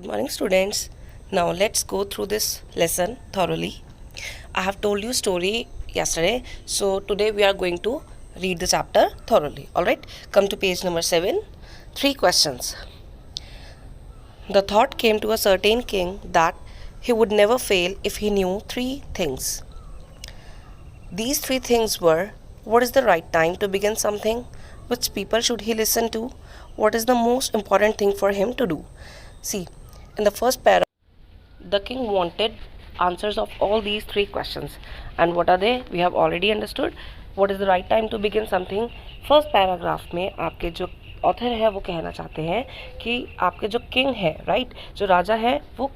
Good morning, students. Now let's go through this lesson thoroughly. I have told you story yesterday, so today we are going to read the chapter thoroughly. All right, come to page number 7. 3 questions. The thought came to a certain king that he would never fail if he knew 3 things. These 3 things were: what is the right time to begin something? Which people should he listen to? What is the most important thing for him to do? See, in the first paragraph, the king wanted answers of all these 3 questions. And what are they? We have already understood. What is the right time to begin something? First paragraph में आपके जो author है वो कहना चाहते हैं कि आपके जो किंग है, राइट, जो राजा है, वो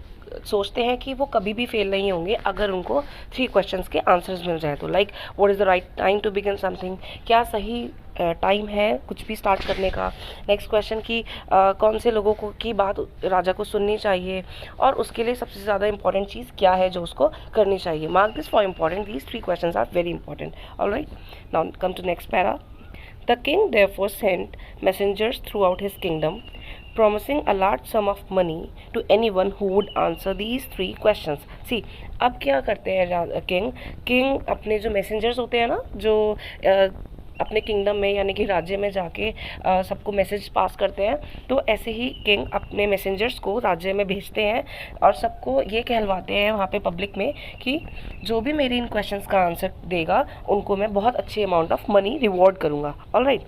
सोचते हैं कि वो कभी भी फेल नहीं होंगे अगर उनको 3 क्वेश्चंस के आंसर्स मिल जाए तो। Like what is the right time to begin something, क्या सही टाइम है कुछ भी स्टार्ट करने का। नेक्स्ट क्वेश्चन कि कौन से लोगों को की बात राजा को सुननी चाहिए, और उसके लिए सबसे ज़्यादा इंपॉर्टेंट चीज़ क्या है जो उसको करनी चाहिए। Mark this for important, these 3 questions are very important. Alright, now come to next para. The king therefore sent messengers throughout his kingdom, promising a large sum of money to anyone who would answer these 3 questions. See, अब क्या करते हैं king अपने जो messengers होते हैं ना, जो अपने किंगडम में यानी कि राज्य में जाके सबको मैसेज पास करते हैं, तो ऐसे ही किंग अपने मैसेंजर्स को राज्य में भेजते हैं और सबको ये कहलवाते हैं वहाँ पे पब्लिक में कि जो भी मेरे इन क्वेश्चंस का आंसर देगा उनको मैं बहुत अच्छी अमाउंट ऑफ मनी रिवॉर्ड करूँगा. Alright,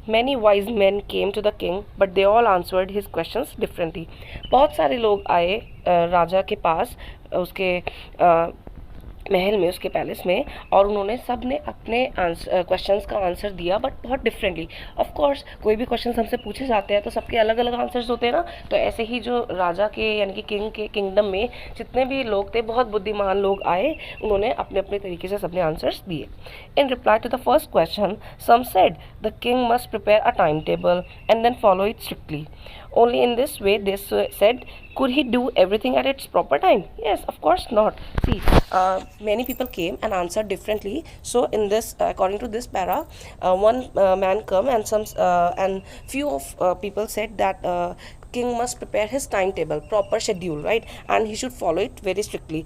many wise man came to the king but they all answered his questions differently. बहुत सारे लोग आए राजा के पास, उसके महल में, उसके पैलेस में, और उन्होंने सब ने अपने क्वेश्चंस का आंसर दिया बट बहुत डिफरेंटली. ऑफ कोर्स कोई भी क्वेश्चन हमसे पूछे जाते हैं तो सबके अलग अलग आंसर्स होते हैं ना, तो ऐसे ही जो राजा के यानी कि किंग के किंगडम में जितने भी लोग थे, बहुत बुद्धिमान लोग आए, उन्होंने अपने अपने तरीके से सबने आंसर्स दिए. In reply to the first question some said the king must prepare a time table and then follow it strictly. Only in this way, they said, could he do everything at its proper time? Yes, of course not. See, many people came and answered differently. So in this, according to this para, one man come and few of people said that king must prepare his timetable, proper schedule, right, and he should follow it very strictly.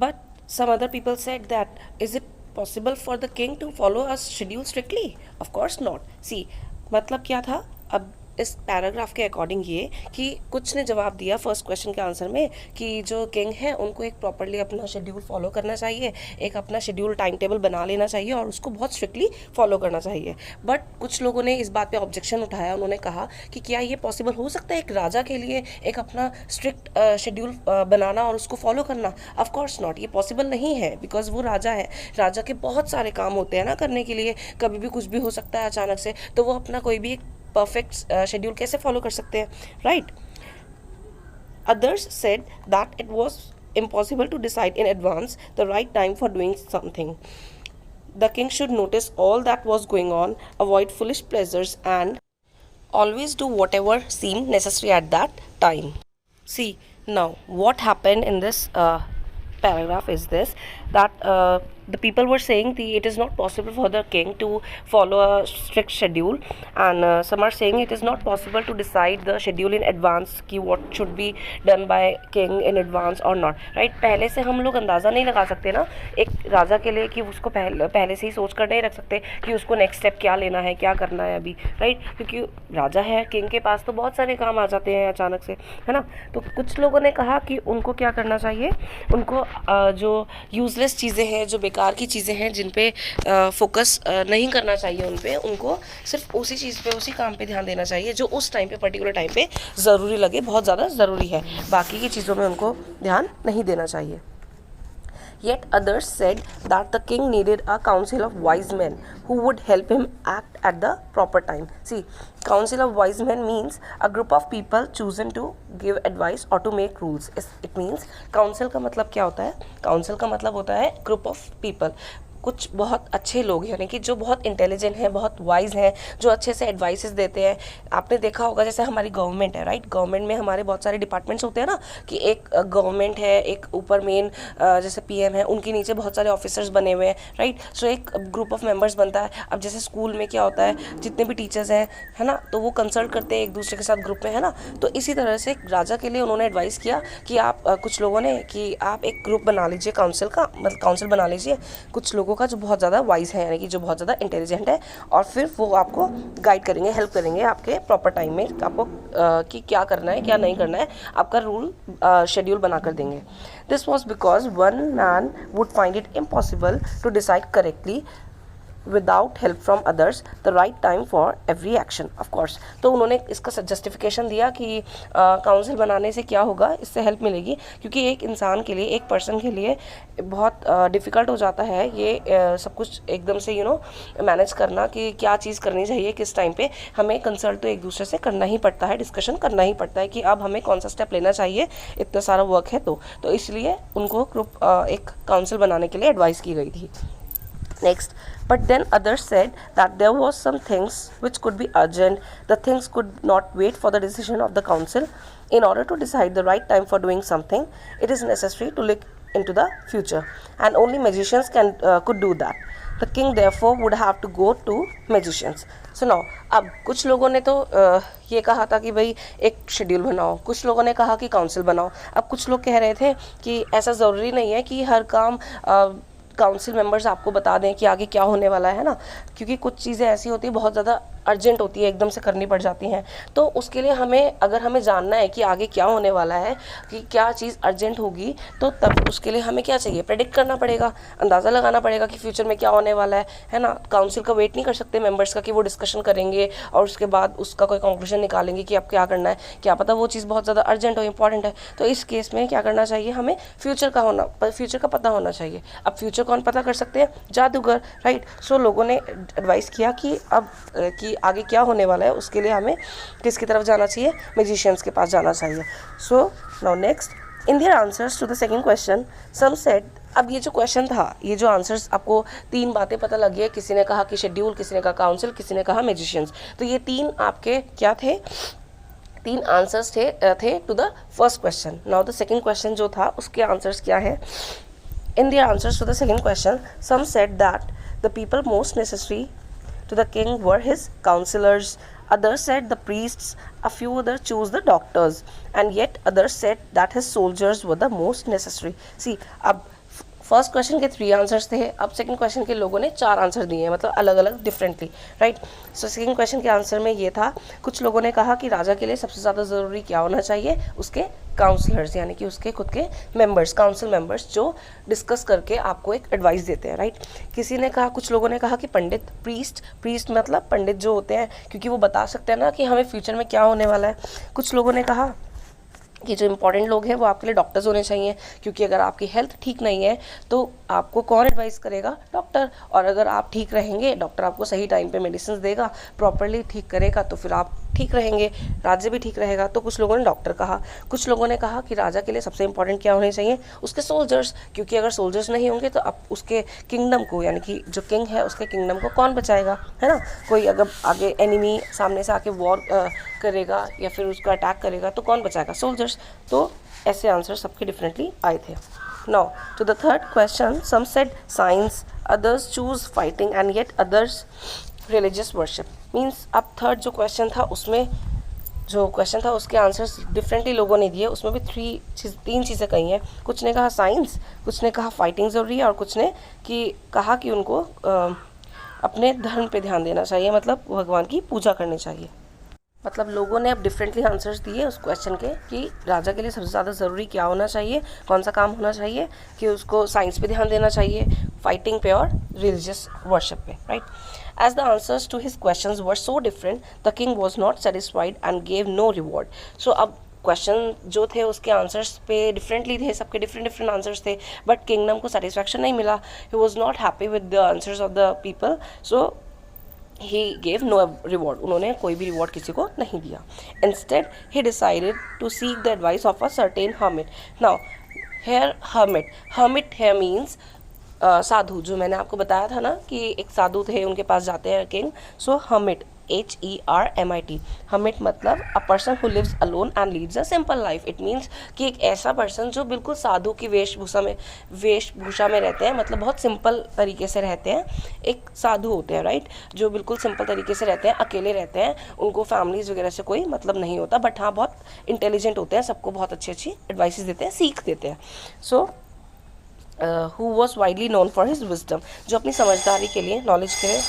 But some other people said that, is it possible for the king to follow a schedule strictly? Of course not. See, मतलब क्या था अब इस paragraph के according ये कि कुछ ने जवाब दिया फर्स्ट क्वेश्चन के आंसर में कि जो किंग है उनको एक प्रॉपरली अपना शेड्यूल फॉलो करना चाहिए, एक अपना शेड्यूल टाइम टेबल बना लेना चाहिए और उसको बहुत स्ट्रिक्टली फॉलो करना चाहिए. बट कुछ लोगों ने इस बात पे ऑब्जेक्शन उठाया. उन्होंने कहा कि क्या ये पॉसिबल हो सकता है एक राजा के लिए एक अपना स्ट्रिक्ट शेड्यूल बनाना और उसको फॉलो करना? ऑफकोर्स नॉट, ये पॉसिबल नहीं है, बिकॉज वो राजा है. राजा के बहुत सारे काम होते हैं ना करने के लिए, कभी भी कुछ भी हो सकता है अचानक से, तो वो अपना कोई भी एक परफेक्ट शेड्यूल कैसे फॉलो कर सकते हैं, right? Others said that it was impossible to decide in advance the right time for doing something. The king should notice all that was going on, avoid foolish pleasures, and always do whatever seemed necessary at that time. See, now what happened in this paragraph is this, that the people were saying that it is not possible for the king to follow a strict schedule, and some are saying it is not possible to decide the schedule in advance कि what should be done by king in advance or not, right? पहले से हम लोग अंदाज़ा नहीं लगा सकते ना एक राजा के लिए कि उसको पहले से ही सोच कर नहीं रख सकते कि उसको नेक्स्ट स्टेप क्या लेना है, क्या करना है अभी, राइट? क्योंकि राजा है, किंग के पास तो बहुत सारे काम आ जाते हैं अचानक से, है ना. तो कुछ लोगों ने कहा कि उनको क्या करना चाहिए, उनको जो यूजलेस चीज़ें हैं, जो बेकार की चीज़ें हैं, जिन पे फोकस नहीं करना चाहिए, उन पे उनको सिर्फ उसी चीज़ पे, उसी काम पे ध्यान देना चाहिए जो उस टाइम पे, पर्टिकुलर टाइम पे ज़रूरी लगे, बहुत ज़्यादा ज़रूरी है. बाकी की चीज़ों में उनको ध्यान नहीं देना चाहिए. Yet others said that the king needed a council of wise men who would help him act at the proper time. See, council of wise men means a group of people chosen to give advice or to make rules. It means council का मतलब क्या होता है? council का मतलब होता है group of people. कुछ बहुत अच्छे लोग यानी कि जो बहुत इंटेलिजेंट हैं, बहुत वाइज हैं, जो अच्छे से एडवाइसेस देते हैं। आपने देखा होगा जैसे हमारी गवर्नमेंट है, राइट, गवर्नमेंट में हमारे बहुत सारे डिपार्टमेंट्स होते हैं ना, कि एक गवर्नमेंट है, एक ऊपर मेन जैसे पीएम है, उनके नीचे बहुत सारे ऑफिसर्स बने हुए हैं, राइट। सो एक ग्रुप ऑफ मेंबर्स बनता है। अब जैसे स्कूल में क्या होता है, जितने भी टीचर्स हैं, है ना, तो वो कंसल्ट करते हैं एक दूसरे के साथ ग्रुप में, है ना। तो इसी तरह से राजा के लिए उन्होंने एडवाइस किया कि आप कुछ लोगों ने कि आप एक ग्रुप बना लीजिए काउंसिल का, मतलब काउंसिल बना लीजिए कुछ लोगों का जो बहुत ज़्यादा वाइज है, यानी कि जो बहुत ज़्यादा इंटेलिजेंट है, और फिर वो आपको गाइड करेंगे, हेल्प करेंगे आपके प्रॉपर टाइम में, आपको कि क्या करना है क्या नहीं करना है, आपका रूल शेड्यूल बना कर देंगे। This was because one man would find it impossible to decide correctly without help from others the right time for every action, of course. तो उन्होंने इसका जस्टिफिकेशन दिया कि काउंसिल बनाने से क्या होगा, इससे हेल्प मिलेगी, क्योंकि एक इंसान के लिए, एक पर्सन के लिए बहुत डिफ़िकल्ट हो जाता है ये सब कुछ एकदम से मैनेज करना, कि क्या चीज़ करनी चाहिए किस टाइम पे। हमें कंसल्ट तो एक दूसरे से करना ही पड़ता है, डिस्कशन करना ही पड़ता है कि अब हमें कौन सा स्टेप लेना चाहिए, इतना सारा वर्क है। तो इसलिए उनको ग्रुप एक काउंसिल बनाने के लिए एडवाइस की गई थी। Next, but then others said that there was some things which could be urgent. The things could not wait for the decision of the council. In order to decide the right time for doing something, it is necessary to look into the future, and only magicians could do that. The king therefore would have to go to magicians. So now, अब कुछ लोगों ने तो ये कहा था कि भाई एक शेड्यूल बनाओ, कुछ लोगों ने कहा कि काउंसिल बनाओ। अब कुछ लोग कह रहे थे कि ऐसा ज़रूरी नहीं है कि हर काम काउंसिल मेंबर्स आपको बता दें कि आगे क्या होने वाला है ना, क्योंकि कुछ चीज़ें ऐसी होती है बहुत ज़्यादा अर्जेंट होती है, एकदम से करनी पड़ जाती हैं। तो उसके लिए अगर हमें जानना है कि आगे क्या होने वाला है, कि क्या चीज़ अर्जेंट होगी, तो तब उसके लिए हमें क्या चाहिए, प्रेडिक्ट करना पड़ेगा, अंदाज़ा लगाना पड़ेगा कि फ्यूचर में क्या होने वाला है ना। काउंसिल का वेट नहीं कर सकते मेंबर्स का कि वो डिस्कशन करेंगे और उसके बाद उसका कोई कंक्लूजन निकालेंगे कि अब क्या करना है, क्या पता वो चीज़ बहुत ज़्यादा अर्जेंट हो, इंपॉर्टेंट है। तो इस केस में क्या करना चाहिए, हमें फ्यूचर का पता होना चाहिए। अब फ्यूचर कौन पता कर सकते हैं, जादूगर, राइट। सो लोगों ने एडवाइस किया कि अब कि आगे क्या होने वाला है, उसके लिए हमें किसकी तरफ जाना चाहिए, मैजिशियंस के पास जाना चाहिए। So now next, in their answers to the second question some said, अब ये जो क्वेश्चन था, ये जो आंसर्स, आपको तीन बातें पता लगी है, किसी ने कहा कि शेड्यूल, किसी ने कहा काउंसिल, किसी ने कहा मैजिशियंस। तो ये तीन आपके क्या थे, तीन आंसर्स थे to the first question. Now the second question जो था उसके आंसर्स क्या है। In their answers to the second question, some said that the people most necessary to the king were his counselors, others said the priests, a few others chose the doctors, and yet others said that his soldiers were the most necessary. See, अब first question के 3 answers थे, अब second question के लोगों ने 4 answer दिए हैं, मतलब अलग अलग differently, right. So second question के आंसर में ये था, कुछ लोगों ने कहा कि राजा के लिए सबसे ज़्यादा ज़रूरी क्या होना चाहिए, उसके काउंसलर्स, यानी कि उसके खुद के मेंबर्स, काउंसिल मेंबर्स, जो डिस्कस करके आपको एक एडवाइस देते हैं, राइट। किसी ने कहा, कुछ लोगों ने कहा कि पंडित, प्रीस्ट मतलब पंडित जो होते हैं, क्योंकि वो बता सकते हैं ना कि हमें फ्यूचर में क्या होने वाला है। कुछ लोगों ने कहा कि जो इंपॉर्टेंट लोग हैं वो आपके लिए डॉक्टर्स होने चाहिए, क्योंकि अगर आपकी हेल्थ ठीक नहीं है तो आपको कौन एडवाइस करेगा, डॉक्टर। और अगर आप ठीक रहेंगे, डॉक्टर आपको सही टाइम पे मेडिसिन देगा, प्रॉपरली ठीक करेगा, तो फिर आप ठीक रहेंगे, राज्य भी ठीक रहेगा। तो कुछ लोगों ने डॉक्टर कहा। कुछ लोगों ने कहा कि राजा के लिए सबसे इंपॉर्टेंट क्या होने चाहिए, उसके सोल्जर्स, क्योंकि अगर सोल्जर्स नहीं होंगे तो अब उसके किंगडम को, यानी कि जो किंग है उसके किंगडम को कौन बचाएगा, है ना। कोई अगर आगे एनिमी सामने से आके वॉर करेगा या फिर उसको अटैक करेगा तो कौन बचाएगा, सोल्जर्स। तो ऐसे आंसर सबके डिफरेंटली आए थे। Now to the third question, some said science, others choose fighting, and yet others religious worship. Means अब थर्ड जो क्वेश्चन था उसमें उसके आंसर्स डिफरेंटली लोगों ने दिए, उसमें भी तीन चीज़ें कही हैं। कुछ ने कहा साइंस, कुछ ने कहा फाइटिंग ज़रूरी है, और कुछ ने कहा कि उनको अपने धर्म पे ध्यान देना चाहिए, मतलब भगवान की पूजा करनी चाहिए। मतलब लोगों ने अब डिफरेंटली आंसर्स दिए उस क्वेश्चन के कि राजा के लिए सबसे ज़्यादा ज़रूरी क्या होना चाहिए, कौन सा काम होना चाहिए, कि उसको साइंस पे ध्यान देना चाहिए, फाइटिंग पे और रिलीजियस वर्शिप पे, right. As the answers to his questions were so different, the king was not satisfied and gave no reward. So अब क्वेश्चन जो थे उसके आंसर्स पे डिफरेंटली थे, सबके डिफरेंट आंसर्स थे, बट किंगडम को सेटिस्फैक्शन नहीं मिला। He was not happy with the answers of the people, so he gave no reward. उन्होंने कोई भी रिवॉर्ड किसी को नहीं दिया। Instead he decided to seek the advice of a certain hermit. Now here hermit here means sadhu, जो मैंने आपको बताया था ना कि एक साधु थे, उनके पास जाते हैं king. So hermit, HERMIT, hermit मतलब a person who lives alone and leads a simple life. It means कि एक ऐसा पर्सन जो बिल्कुल साधु की वेशभूषा में रहते हैं, मतलब बहुत सिंपल तरीके से रहते हैं. एक साधु होते हैं, राइट, जो बिल्कुल सिंपल तरीके से रहते हैं, अकेले रहते हैं, उनको फैमिलीज वगैरह से कोई मतलब नहीं होता, बट हाँ बहुत इंटेलिजेंट होते हैं, सबको बहुत अच्छी अच्छी एडवाइसेस देते हैं, सीख देते हैं. So who was widely known for his wisdom, जो अपनी समझदारी के लिए, नॉलेज के लिए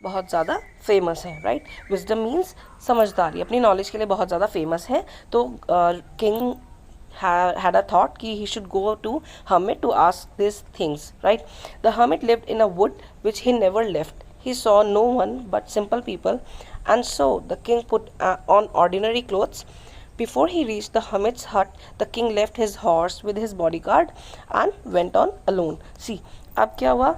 बहुत ज़्यादा फेमस है, राइट. विजडम मीन्स समझदारी, अपनी नॉलेज के लिए बहुत ज़्यादा फेमस है. तो किंग had a thought कि he should go to hermit to ask these things, right. The hermit lived in a wood which he never left. He saw no one but simple people, and so the king put on ordinary clothes. Before he reached the hermit's hut, the king left his horse with his bodyguard and went on alone. See, अब क्या हुआ,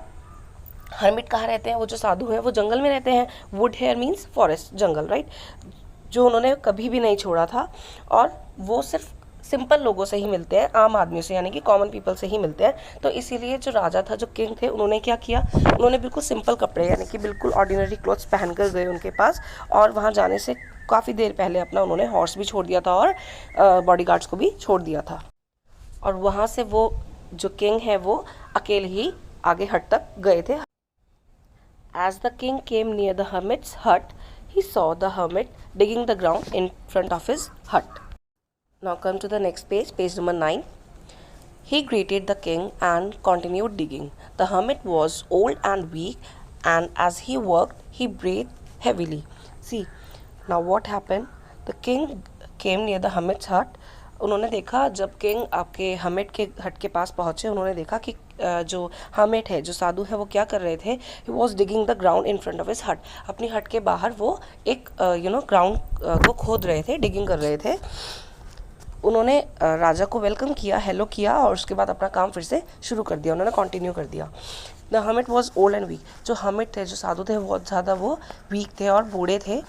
hermit कहाँ रहते हैं, वो जो साधु हैं वो जंगल में रहते हैं. Wood here means forest, jungle, right, जो उन्होंने कभी भी नहीं छोड़ा था. और वो सिर्फ सिंपल लोगों से ही मिलते हैं, आम आदमियों से, यानी कि कॉमन पीपल से ही मिलते हैं. तो इसीलिए जो राजा था, जो किंग थे, उन्होंने क्या किया, उन्होंने बिल्कुल सिंपल कपड़े, यानी कि बिल्कुल ऑर्डिनरी क्लोथ्स पहन कर गए उनके पास. और वहाँ जाने से काफ़ी देर पहले अपना उन्होंने हॉर्स भी छोड़ दिया था और बॉडीगार्ड्स को भी छोड़ दिया था. और वहाँ से वो जो किंग है वो अकेले ही आगे हट तक गए थे. As the king came near the hermit's hut, he saw the hermit digging the ground in front of his hut. Now come to the next page, page number 9. He greeted the king and continued digging. The hermit was old and weak, and as he worked, he breathed heavily. See, now what happened? The king came near the hermit's hut. उन्होंने देखा, जब king आपके hermit के हट के पास पहुँचे, उन्होंने देखा कि जो हर्मिट है, जो साधु है, वो क्या कर रहे थे. He was digging the ground in front of his हट. अपनी हट के बाहर वो एक ग्राउंड को खोद रहे थे, डिगिंग कर रहे थे. उन्होंने राजा को वेलकम किया, हेलो किया, और उसके बाद अपना काम फिर से शुरू कर दिया, उन्होंने कंटिन्यू कर दिया. The hermit was old and weak. जो हर्मिट थे, जो साधु थे, बहुत ज़्यादा वो वीक थे और बूढ़े थे,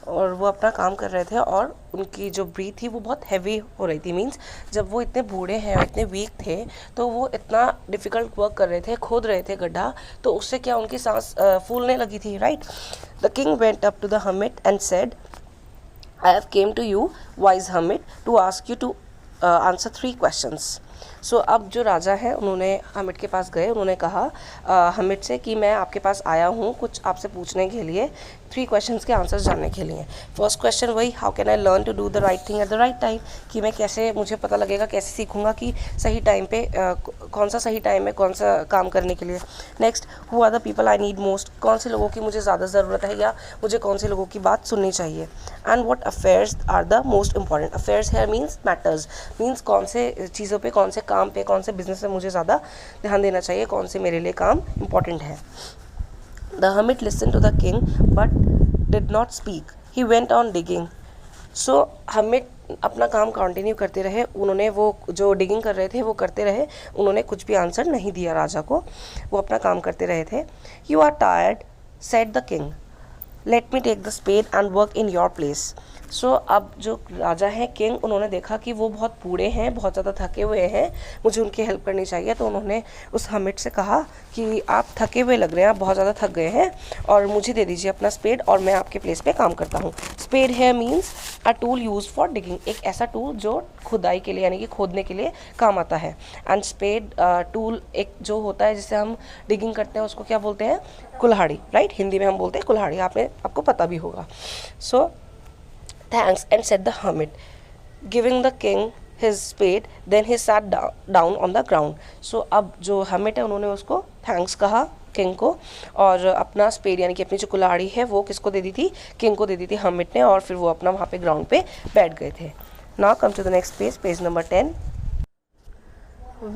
और वो अपना काम कर रहे थे, और उनकी जो ब्रीथ थी वो बहुत हैवी हो रही थी. मीन्स जब वो इतने बूढ़े हैं और इतने वीक थे, तो वो इतना डिफ़िकल्ट वर्क कर रहे थे, खोद रहे थे गड्ढा, तो उससे क्या उनकी सांस फूलने लगी थी, right. The king went up to the hermit and said, I have came to you, wise hermit, to ask you to answer 3 questions. सो अब जो राजा है, उन्होंने हर्मिट के पास गए, उन्होंने कहा हर्मिट से कि मैं आपके पास आया हूँ कुछ आपसे पूछने के लिए, 3 क्वेश्चंस के आंसर्स जानने के लिए. फर्स्ट क्वेश्चन वही, how can I learn to do the right thing at the right time, कि मैं कैसे, मुझे पता लगेगा, कैसे सीखूंगा कि सही टाइम पे कौन सा सही टाइम है कौन सा काम करने के लिए. Next, who are the people I need most, कौन से लोगों की मुझे ज़्यादा ज़रूरत है, या मुझे कौन से लोगों की बात सुननी चाहिए. And what affairs are the most important. Affairs है मीन्स मैटर्स, मीन्स कौन से चीज़ों पे, कौन से काम पे, कौन से बिजनेस में मुझे ज़्यादा ध्यान देना चाहिए, कौन से मेरे लिए काम इंपॉर्टेंट है. The hermit listen to the king but did not speak, he went on digging. So hermit अपना काम कंटिन्यू करते रहे, उन्होंने वो जो डिगिंग कर रहे थे वो करते रहे, उन्होंने कुछ भी आंसर नहीं दिया राजा को, वो अपना काम करते रहे थे. You are tired, said the king, let me take the spade and work in your place. So अब जो राजा हैं, किंग, उन्होंने देखा कि वो बहुत बूढ़े हैं, बहुत ज़्यादा थके हुए हैं, मुझे उनकी हेल्प करनी चाहिए. तो उन्होंने उस हर्मिट से कहा कि आप थके हुए लग रहे हैं, आप बहुत ज़्यादा थक गए हैं, और मुझे दे दीजिए अपना स्पेड, और मैं आपके प्लेस पे काम करता हूँ. स्पेड है means a tool use for digging, एक ऐसा टूल जो खुदाई के लिए, यानी कि खोदने के लिए काम आता है. एंड स्पेड टूल एक जो होता है जिससे हम डिगिंग करते हैं, उसको क्या बोलते हैं, कुल्हाड़ी, राइट, हिंदी में हम बोलते हैं कुल्हाड़ी, आपको पता भी होगा. सो thanks, and said the hermit, giving the king his spade. Then he sat down on the ground. So अब जो hermit है, उन्होंने उसको thanks कहा किंग को, और अपना स्पेड, यानी कि अपनी जो कुल्हाड़ी है, वो किसको दे दी थी, किंग को दे दी थी, हर्मिट ने, और फिर वो अपना वहाँ पे ग्राउंड पे बैठ गए थे. Now come to the next page, page number 10.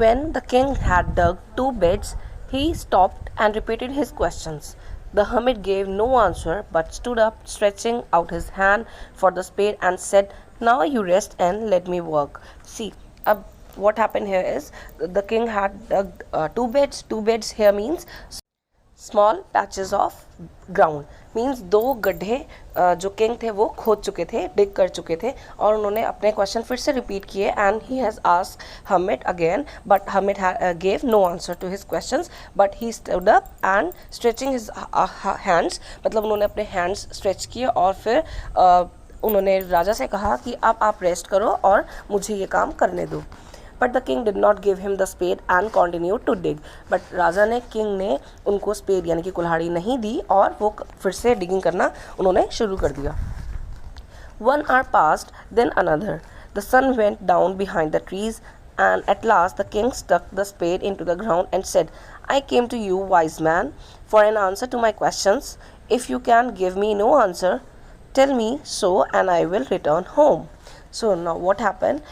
When the king had dug 2 beds, he stopped and repeated his questions. The hermit gave no answer but stood up, stretching out his hand for the spade, and said, now you rest and let me work. See, अब what happened here is the king had dug 2 beds. 2 beds here means small patches of ground. Means 2 गड्ढे जो king थे वो खोद चुके थे, डिग कर चुके थे, और उन्होंने अपने क्वेश्चन फिर से रिपीट किए and he has asked hermit again, but hermit gave no answer to his questions, but he stood up and stretching his hands, मतलब उन्होंने अपने हैंड्स स्ट्रेच किए और फिर उन्होंने राजा से कहा कि अब आप रेस्ट करो और मुझे ये काम करने दो. But the king did not give him the spade and continue to dig. But राजा ने, किंग ने उनको स्पेड यानी कि कुल्हाड़ी नहीं दी और वो फिर से डिगिंग करना उन्होंने शुरू कर दिया. 1 hour passed, then another. The sun went down behind the trees, and at last the king stuck the spade into the ground and said, I came to you, wise man, for an answer to my questions. If you can give me no answer, tell me so and I will return home. So now what happened?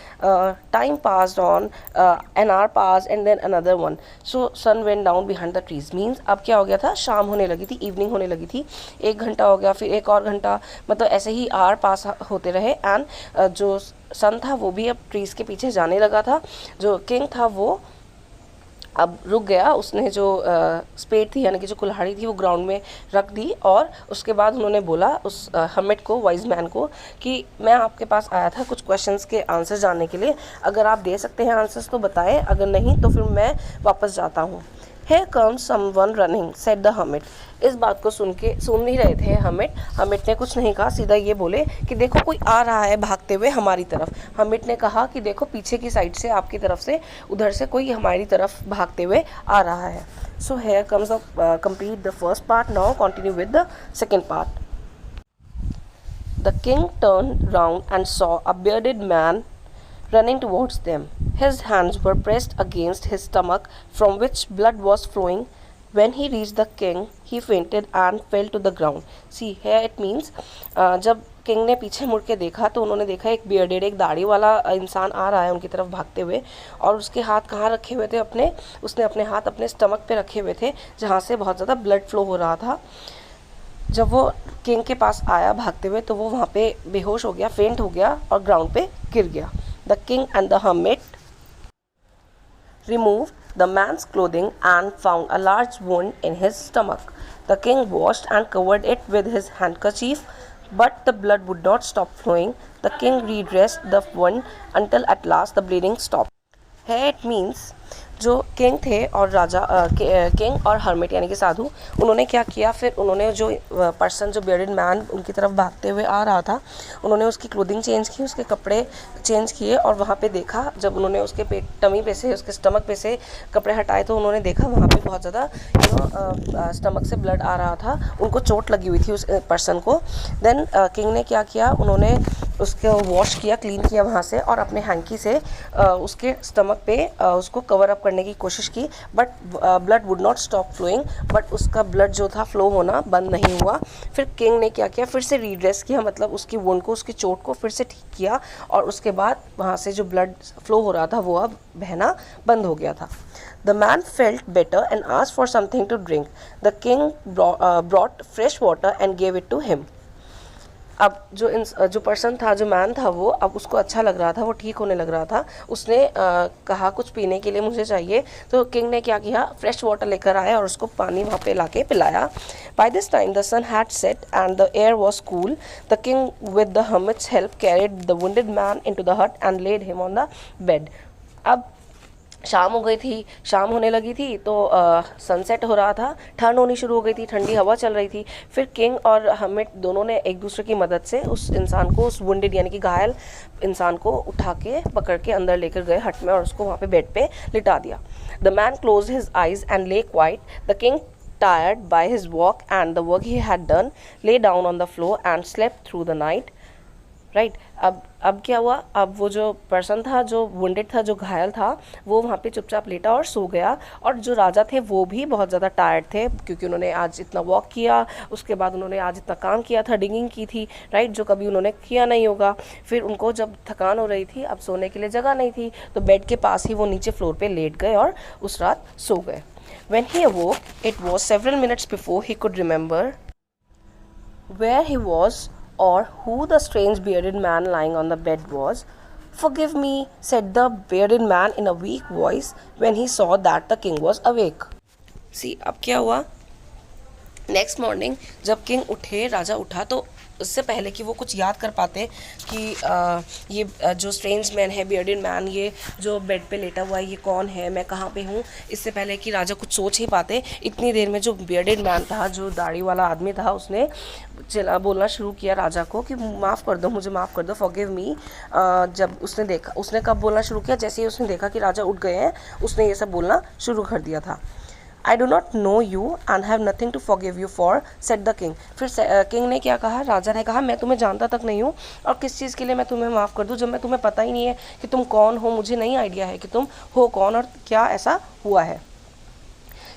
Time passed on, an hour passed and then another one. So sun went down behind the trees means अब क्या हो गया था, शाम होने लगी थी, evening होने लगी थी. 1 घंटा हो गया, फिर 1 और घंटा, मतलब ऐसे ही आवर पास होते रहे. एंड जो सन था वो भी अब ट्रीज़ के पीछे जाने लगा था. जो किंग था वो अब रुक गया. उसने जो स्पेड थी यानी कि जो कुल्हाड़ी थी वो ग्राउंड में रख दी, और उसके बाद उन्होंने बोला उस हर्मिट को, वाइज मैन को, कि मैं आपके पास आया था कुछ क्वेश्चंस के आंसर जानने के लिए. अगर आप दे सकते हैं आंसर्स तो बताएं, अगर नहीं तो फिर मैं वापस जाता हूँ. Here comes someone running, said the hermit. इस बात को सुन नहीं रहे थे हर्मिट. हर्मिट ने कुछ नहीं कहा, सीधा ये बोले कि देखो कोई आ रहा है भागते हुए हमारी तरफ. हर्मिट ने कहा कि देखो पीछे की साइड से, आपकी तरफ से, उधर से कोई हमारी तरफ भागते हुए आ रहा है. So here comes complete the first part. Now continue with the second part. The king turned round and saw a bearded man running towards them. His hands were pressed against his stomach, from which blood was flowing. When he reached the king, he fainted and fell to the ground. See, here it means जब king ने पीछे मुड़ के देखा तो उन्होंने देखा एक बियर्डेड, एक दाढ़ी वाला इंसान आ रहा है उनकी तरफ भागते हुए, और उसके हाथ कहाँ रखे हुए थे अपने, उसने अपने हाथ अपने स्टमक पे रखे हुए थे जहाँ से बहुत ज़्यादा ब्लड फ्लो हो रहा था. जब वो किंग के पास आया भागते हुए तो वो वहाँ पे बेहोश हो गया, फेंट हो गया और ग्राउंड पे गिर गया. The king and the hermit removed the man's clothing and found a large wound in his stomach. The king washed and covered it with his handkerchief, but the blood would not stop flowing. The king redressed the wound until at last the bleeding stopped. Here it means जो king थे और राजा king और hermit यानी कि साधु, उन्होंने क्या किया, फिर उन्होंने जो पर्सन, जो बियर्डेड मैन उनकी तरफ भागते हुए आ रहा था, उन्होंने उसकी क्लोथिंग चेंज की, उसके कपड़े चेंज किए, और वहाँ पे देखा, जब उन्होंने उसके पेट, टमी पे से, उसके स्टमक पे से कपड़े हटाए तो उन्होंने देखा वहाँ पे बहुत ज़्यादा स्टमक से ब्लड आ रहा था. उनको चोट लगी हुई थी उस पर्सन को. देन किंग ने क्या किया, उन्होंने उसको वॉश किया, क्लीन किया वहाँ से, और अपने हैंकी से उसके स्टमक पे उसको कवर अप करने की कोशिश की. But blood would not stop flowing, but उसका ब्लड जो था फ्लो होना बंद नहीं हुआ. फिर किंग ने क्या किया, फिर से रीड्रेस किया, मतलब उसकी वुंड को, उसकी चोट को फिर से ठीक किया, और उसके बाद वहाँ से जो ब्लड फ्लो हो रहा था वो अब बहना बंद हो गया था. The man felt better and asked for something to drink. The king brought fresh water and gave it to him. अब जो पर्सन था, जो मैन था, वो अब उसको अच्छा लग रहा था, वो ठीक होने लग रहा था. उसने कहा कुछ पीने के लिए मुझे चाहिए, तो किंग ने क्या किया, फ्रेश वाटर लेकर आया और उसको पानी वहाँ पे लाके पिलाया. By this time the sun had set and the air was cool. The king with the hermit's help carried the wounded man into the hut and led him on the bed. अब शाम हो गई थी, शाम होने लगी थी, तो सनसेट हो रहा था, ठंड होनी शुरू हो गई थी, ठंडी हवा चल रही थी. फिर किंग और हर्मिट दोनों ने एक दूसरे की मदद से उस इंसान को, उस वुंडेड यानी कि घायल इंसान को उठा के पकड़ के अंदर लेकर गए हट में, और उसको वहाँ पे बेड पे लिटा दिया. The man close his eyes and lay quiet. The king, tired by his walk and the work he had done, lay down on the floor and slept through the night. Right. अब क्या हुआ, अब वो जो person था, जो wounded था, जो घायल था, वो वहाँ पे चुपचाप लेटा और सो गया. और जो राजा थे वो भी बहुत ज़्यादा टायर्ड थे, क्योंकि उन्होंने आज इतना वॉक किया, उसके बाद उन्होंने आज इतना काम किया था, डिगिंग की थी, राइट, जो कभी उन्होंने किया नहीं होगा. फिर उनको जब थकान हो रही थी, अब सोने के लिए जगह नहीं थी, तो बेड के पास ही वो नीचे फ्लोर पे लेट गए और उस रात सो गए. When he awoke, it was several minutes before he could remember where he was or who the strange bearded man lying on the bed was. Forgive me, said the bearded man in a weak voice when he saw that the king was awake. See, अब क्या हुआ, next morning जब king उठे, राजा उठा, तो उससे पहले कि वो कुछ याद कर पाते कि ये जो स्ट्रेंज मैन है, बियर्डेड मैन, ये जो बेड पे लेटा हुआ है, ये कौन है, मैं कहाँ पे हूँ, इससे पहले कि राजा कुछ सोच ही पाते, इतनी देर में जो बियर्डेड मैन था, जो दाढ़ी वाला आदमी था, उसने चला बोलना शुरू किया राजा को कि माफ़ कर दो, मुझे माफ़ कर दो, फॉरगिव मी। जब उसने देखा, उसने कब बोलना शुरू किया, जैसे ही उसने देखा कि राजा उठ गए हैं, उसने ये सब बोलना शुरू कर दिया था। I do not know you and have nothing to forgive you for, said the king. फिर किंग ने क्या कहा, राजा ने कहा, मैं तुम्हें जानता तक नहीं हूँ और किस चीज़ के लिए मैं तुम्हें माफ़ कर दूँ, जब मैं तुम्हें पता ही नहीं है कि तुम कौन हो, मुझे नहीं आइडिया है कि तुम हो कौन और क्या ऐसा हुआ है।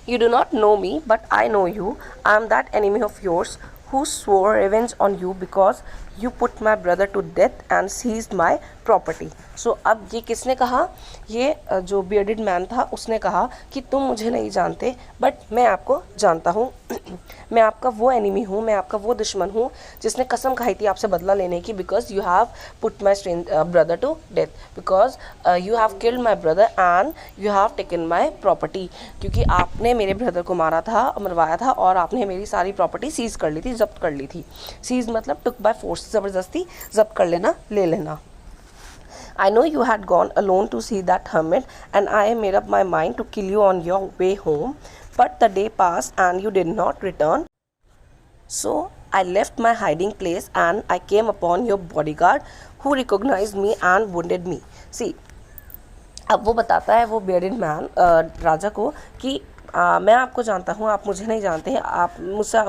You do not know me, but I know you. I am that enemy of yours who swore revenge on you because you put my brother to death and seized my property. So अब ये किसने कहा, ये जो bearded man था उसने कहा कि तुम मुझे नहीं जानते बट मैं आपको जानता हूँ। मैं आपका वो एनिमी हूँ, मैं आपका वो दुश्मन हूँ जिसने कसम खाई थी आपसे बदला लेने की, because you have put my brother to death, because you have killed my brother and you have taken my property, क्योंकि आपने मेरे ब्रदर को मारा था, मरवाया था और आपने मेरी सारी प्रॉपर्टी सीज कर ली थी, जब्त कर ली थी। सीज मतलब टुक बाय फोर्स, ज़बरदस्ती जब्त कर लेना, ले लेना। I know you had gone alone to see that hermit and I made up my mind to kill you on your way home, but the day passed and you did not return. So I left my hiding place and I came upon your bodyguard who recognized me and wounded me. See, अब वो बताता है, वो bearded man राजा को कि मैं आपको जानता हूँ, आप मुझे नहीं जानते हैं, आप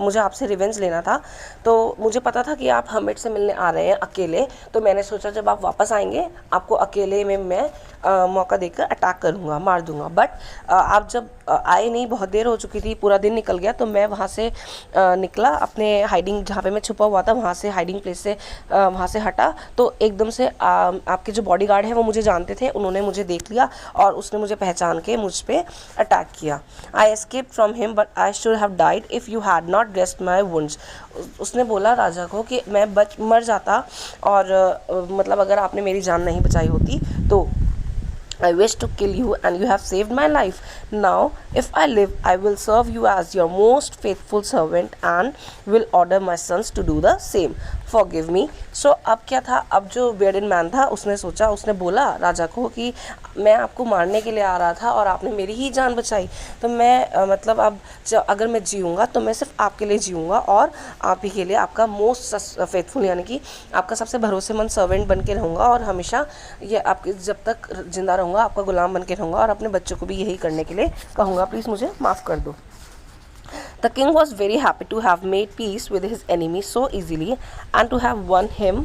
मुझे आपसे रिवेंज लेना था, तो मुझे पता था कि आप हमिट से मिलने आ रहे हैं अकेले, तो मैंने सोचा जब आप वापस आएंगे आपको अकेले में मैं मौका देकर अटैक करूँगा, मार दूँगा। बट आप जब आए नहीं, बहुत देर हो चुकी थी, पूरा दिन निकल गया, तो मैं वहाँ से निकला, अपने हाइडिंग जहाँ पे मैं छुपा हुआ था वहाँ से, हाइडिंग प्लेस से वहाँ से हटा, तो एकदम से आपके जो बॉडीगार्ड हैं वो मुझे जानते थे, उन्होंने मुझे देख लिया और उसने मुझे पहचान के मुझ पर अटैक किया। I escaped from him but I should have died if you had not dressed my wounds. उसने बोला राजा को कि मैं मर जाता और मतलब अगर आपने मेरी जान नहीं बचाई होती तो I wish to kill you and you have saved my life. Now, if I live, I will serve you as your most faithful servant and will order my sons to do the same. Forgive me. So अब क्या था, अब जो bearded man था उसने सोचा, उसने बोला राजा को कि मैं आपको मारने के लिए आ रहा था और आपने मेरी ही जान बचाई, तो मैं मतलब अब अगर मैं जीऊँगा तो मैं सिर्फ आपके लिए जीऊँगा और आप ही के लिए आपका मोस्ट फेथफुल यानी कि आपका सबसे भरोसेमंद सर्वेंट बन के रहूँगा और हमेशा ये आपके जब तक जिंदा रहूँगा आपका गुलाम बन के रहूँगा और अपने बच्चों को भी यही करने के लिए कहूँगा, प्लीज़ मुझे माफ़ कर दो। The king was very happy to have made peace with his enemy so easily and to have won him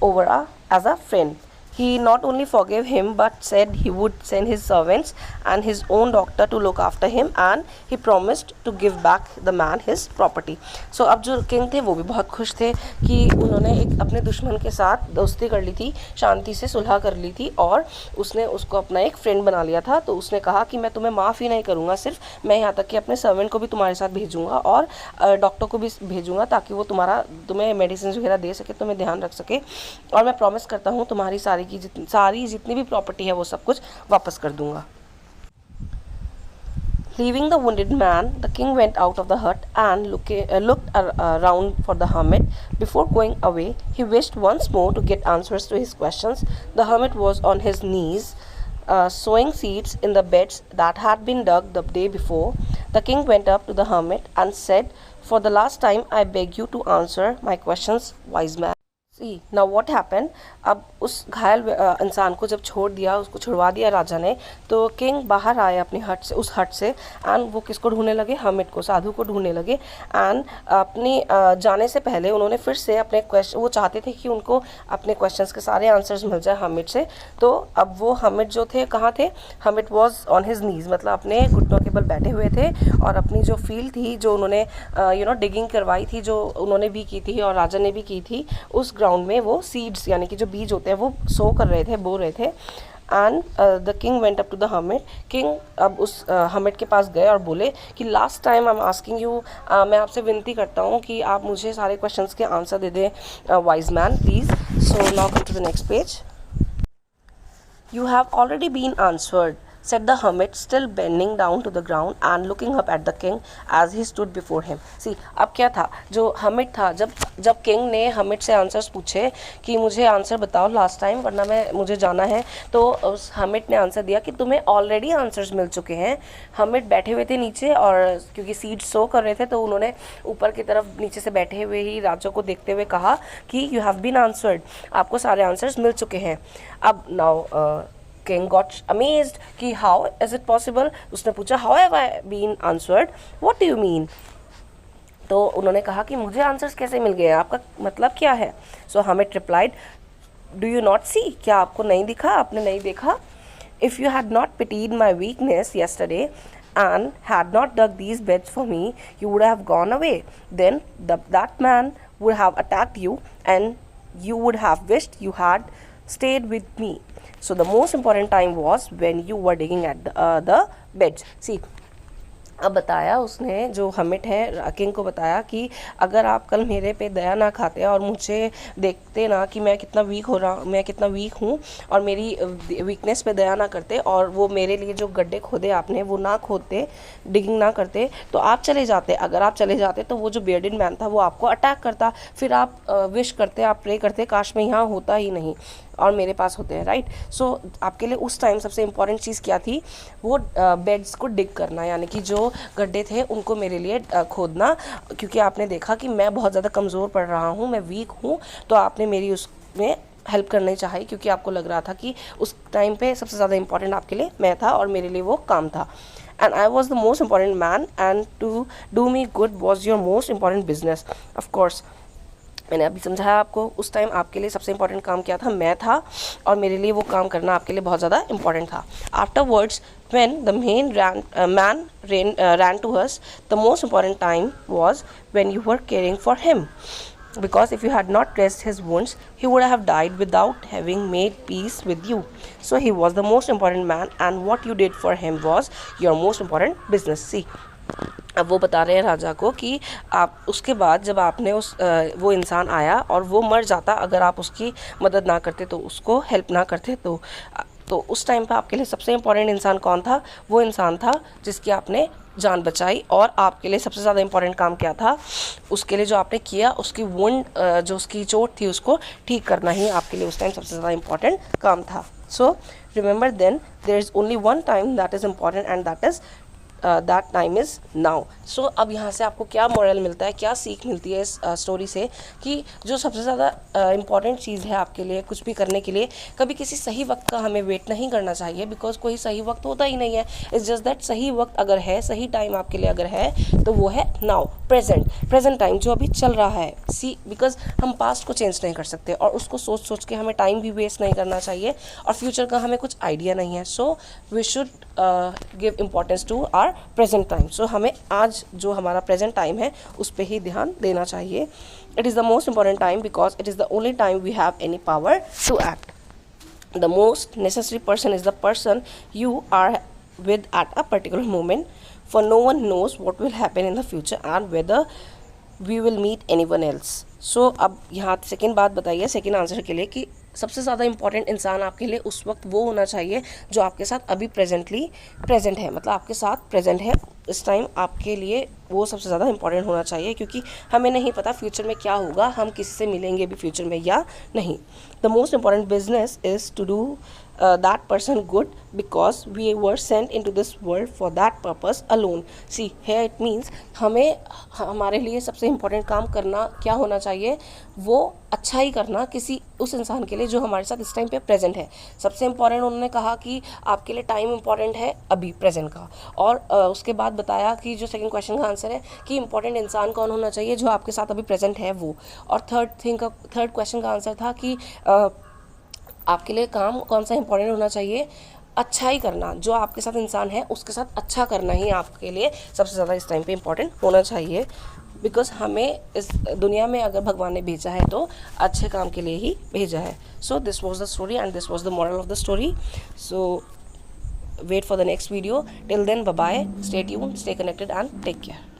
over as a friend. He not only forgave him but said he would send his servants and his own doctor to look after him and he promised to give back the man his property. So अब जो king थे वो भी बहुत खुश थे कि उन्होंने एक अपने दुश्मन के साथ दोस्ती कर ली थी, शांति से सुलह कर ली थी और उसने उसको अपना एक फ्रेंड बना लिया था। तो उसने कहा कि मैं तुम्हें माफ़ ही नहीं करूँगा, सिर्फ मैं यहाँ तक कि अपने सर्वेंट को भी तुम्हारे साथ भेजूँगा और डॉक्टर को भी भेजूँगा ताकि वो तुम्हें मेडिसिन वगैरह दे सके, तुम्हें ध्यान रख सके, और मैं प्रॉमिस करता हूँ तुम्हारी सारी जितनी भी प्रॉपर्टी है वो सब कुछ वापस कर दूंगा। Leaving the wounded man, the king went out of the hut and looked around for the hermit. Before going away, he wished once more to get answers to his questions. The hermit was on his knees, sowing seeds in the beds that had been dug the day before. The king went up to the hermit and said, "For the last time, I beg you to answer my questions, wise man." Now what happened? अब उस घायल इंसान को जब छोड़ दिया, उसको छुड़वा दिया राजा ने, तो किंग बाहर आए अपनी हट से, उस हट से, एंड वो किसको ढूंढने लगे, हर्मिट को, साधु को ढूंढने लगे। एंड अपनी जाने से पहले उन्होंने फिर से अपने क्वेश्चन, वो चाहते थे कि उनको अपने क्वेश्चंस के सारे आंसर्स मिल जाए हर्मिट से। तो अब वो हर्मिट जो थे कहाँ थे, hermit was on his knees, मतलब अपने घुटनों के बल बैठे हुए थे और अपनी जो फील्ड थी, जो उन्होंने डिगिंग करवाई थी, जो उन्होंने भी की थी और राजा ने भी की थी, उस ग्राउंड में वो सीड्स यानी कि जो बीज होते हैं वो सो कर रहे थे, बो रहे थे। And the king went up to the hermit. King अब उस हर्मिट के पास गए और बोले कि last time I am asking you, मैं आपसे विनती करता हूँ कि आप मुझे सारे क्वेश्चंस के आंसर दे दें, wise man please. So now come to the next page. You have already been answered. said the hermit, still bending down to the ground and looking up at the king as he stood before him. See, अब क्या था, जो hermit था, जब king ने hermit से answers पूछे कि मुझे आंसर बताओ लास्ट टाइम वरना मुझे जाना है, तो उस hermit ने आंसर दिया कि तुम्हें ऑलरेडी आंसर्स मिल चुके हैं. hermit बैठे हुए थे नीचे, और क्योंकि सीड सो कर रहे थे तो उन्होंने ऊपर की तरफ नीचे से बैठे हुए ही राजा को देखते हुए कहा कि यू हैव बीन आंसर्ड, आपको सारे आंसर्स मिल चुके हैं. अब नाउ King got amazed कि how is it possible. उसने पूछा how have I been answered, what do you mean. तो उन्होंने कहा कि मुझे आंसर्स कैसे मिल गए, आपका मतलब क्या है. So hermit replied, do you not see, क्या आपको नहीं दिखा, आपने नहीं देखा. If you had not pitied my weakness yesterday and had not dug these beds for me, you would have gone away. Then that man would have attacked you and you would have wished you had stayed with me. So the most important time was when you were digging at the beds. See, अब बताया उसने, जो hermit है king को बताया कि अगर आप कल मेरे पे दया ना खाते और मुझे देखते ना कि मैं कितना वीक हो रहा, मैं कितना वीक हूँ, और मेरी वीकनेस पे दया ना करते और वो मेरे लिए जो गड्ढे खोदे आपने वो ना खोदते, डिगिंग ना करते, तो आप चले जाते. अगर आप चले जाते तो वो जो बियर्डेड मैन था वो आपको अटैक करता, फिर आप विश करते, आप प्रे करते काश मैं यहाँ होता ही नहीं और मेरे पास होते हैं, राइट. सो आपके लिए उस टाइम सबसे इम्पॉर्टेंट चीज़ क्या थी, वो बेड्स को डिग करना, यानी कि जो गड्ढे थे उनको मेरे लिए खोदना, क्योंकि आपने देखा कि मैं बहुत ज़्यादा कमज़ोर पड़ रहा हूँ, मैं वीक हूँ, तो आपने मेरी उसमें हेल्प करनी चाहिए, क्योंकि आपको लग रहा था कि उस टाइम पे सबसे ज़्यादा इम्पॉर्टेंट आपके लिए मैं था और मेरे लिए वो काम था. And I was the most important man, and to do me good was your most important business. Of course, मैंने अभी समझाया आपको, उस टाइम आपके लिए सबसे इम्पॉर्टेंट काम क्या था, मैं था, और मेरे लिए वो काम करना आपके लिए बहुत ज़्यादा इम्पॉर्टेंट था. Afterwards, when the man ran to us, the most important time was when you were caring for him. Because if you had not dressed his wounds, he would have died without having made peace with you. So he was the most important man, and what you did for him was your most important business. See, अब वो बता रहे हैं राजा को कि आप उसके बाद जब आपने वो इंसान आया और वो मर जाता अगर आप उसकी मदद ना करते, तो उसको हेल्प ना करते, तो उस टाइम पे आपके लिए सबसे इम्पॉर्टेंट इंसान कौन था, वो इंसान था जिसकी आपने जान बचाई. और आपके लिए सबसे ज़्यादा इम्पॉर्टेंट काम क्या था, उसके लिए जो आपने किया, उसकी वुंड जो उसकी चोट थी उसको ठीक करना ही आपके लिए उस टाइम सबसे ज़्यादा इम्पॉर्टेंट काम था. So remember then there is only one time that is important, and that time is now. So अब यहाँ से आपको क्या मॉरल मिलता है, क्या सीख मिलती है इस स्टोरी से, कि जो सबसे ज़्यादा इम्पॉर्टेंट चीज़ है आपके लिए कुछ भी करने के लिए, कभी किसी सही वक्त का हमें वेट नहीं करना चाहिए, बिकॉज कोई सही वक्त होता ही नहीं है. इट्स जस्ट दैट सही वक्त अगर है, सही टाइम आपके लिए अगर है, तो वो है नाउ, प्रेजेंट टाइम जो अभी चल रहा है. सी, बिकॉज हम पास्ट को चेंज नहीं कर सकते और उसको सोच के हमें टाइम भी वेस्ट नहीं करना चाहिए, और फ्यूचर का हमें कुछ आइडिया नहीं है. So we should give importance to our present time. So हमें आज जो हमारा प्रेजेंट टाइम है उस पर ही ध्यान देना चाहिए. It is the most important time because it is the only time we have any power to act. The most necessary person is the person you are with at a particular moment, for no one knows what will happen in the future and whether we will meet anyone else. So अब यहाँ second बात बताइए, second answer के लिए, कि सबसे ज़्यादा important इंसान आपके लिए उस वक्त वो होना चाहिए जो आपके साथ अभी प्रेजेंट है, मतलब आपके साथ प्रेजेंट है इस टाइम, आपके लिए वो सबसे ज़्यादा इंपॉर्टेंट होना चाहिए, क्योंकि हमें नहीं पता फ्यूचर में क्या होगा, हम किसी से मिलेंगे भी फ्यूचर में या नहीं. The most important business is to do that person good because we were sent into this world for that purpose alone. See, here it means हमें हमारे लिए सबसे इम्पोर्टेंट काम करना क्या होना चाहिए, वो अच्छा ही करना किसी उस इंसान के लिए जो हमारे साथ इस टाइम पे प्रेजेंट है. सबसे इम्पॉर्टेंट उन्होंने कहा कि आपके लिए टाइम इम्पॉर्टेंट है अभी प्रेजेंट का, और उसके बाद बताया कि जो सेकंड क्वेश्चन का आंसर है कि इम्पॉर्टेंट इंसान कौन होना चाहिए जो आपके साथ अभी प्रेजेंट है वो, और थर्ड क्वेश्चन का आंसर था कि आपके लिए काम कौन सा इंपॉर्टेंट होना चाहिए, अच्छा ही करना, जो आपके साथ इंसान है उसके साथ अच्छा करना ही आपके लिए सबसे ज़्यादा इस टाइम पे इम्पॉर्टेंट होना चाहिए, बिकॉज हमें इस दुनिया में अगर भगवान ने भेजा है तो अच्छे काम के लिए ही भेजा है. So this was the story and this was the moral of the story. So wait for the next video. Till then, bye bye, stay tuned, stay connected, and take care.